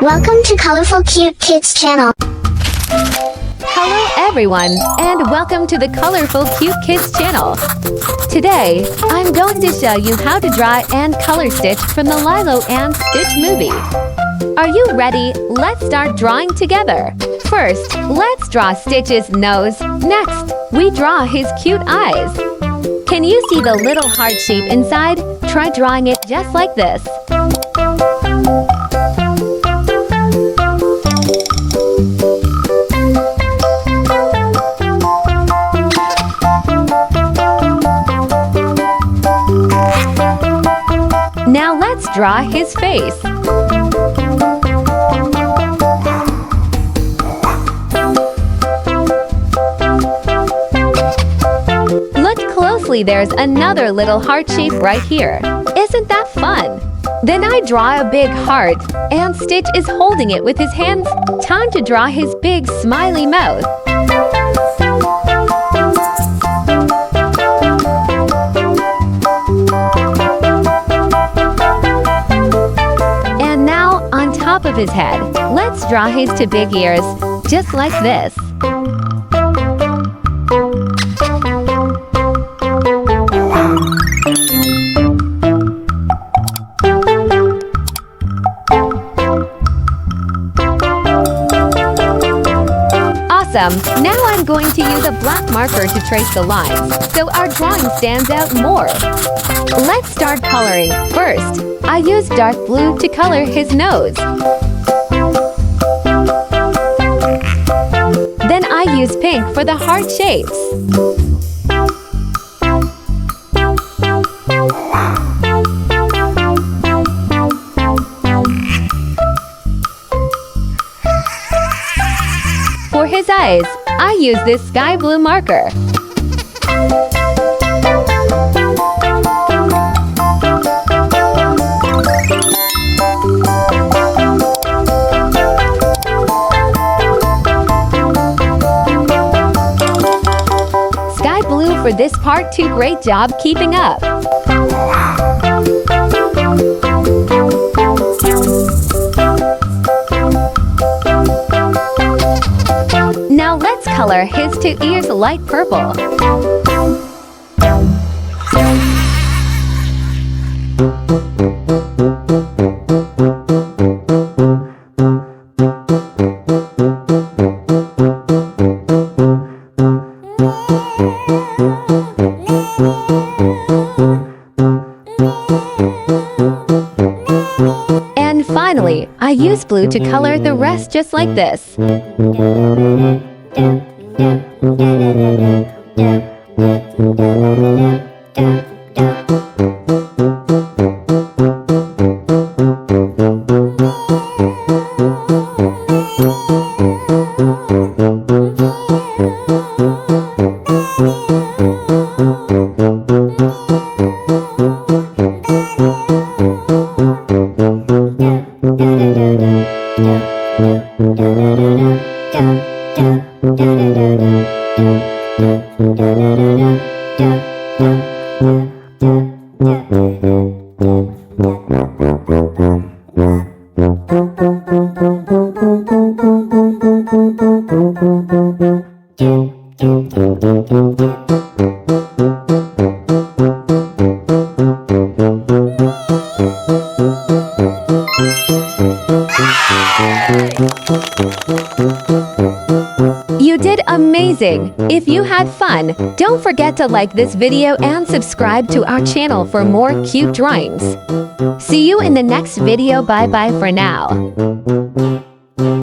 Welcome to Colorful Cute Kids channel. Hello everyone, and welcome to the Colorful Cute Kids channel. Today, I'm going to show you how to draw and color Stitch from the Lilo and Stitch movie. Are you ready? Let's start drawing together. First, let's draw Stitch's nose. Next, we draw his cute eyes. Can you see the little heart shape inside? Try drawing it just like this. Now let's draw his face. Look closely, there's another little heart shape right here. Isn't that fun? Then I draw a big heart, and Stitch is holding it with his hands. Time to draw his big smiley mouth. And now, on top of his head, let's draw his two big ears, just like this. Awesome! Now I'm going to use a black marker to trace the lines, so our drawing stands out more. Let's start coloring. First, I use dark blue to color his nose. Then I use pink for the heart shapes. For his eyes, I use this sky blue marker. Sky blue for this part too. Great job keeping up. Now let's color his two ears light purple. And finally, I use blue to color the rest just like this. You did amazing! If you had fun, don't forget to like this video and subscribe to our channel for more cute drawings. See you in the next video. Bye bye for now.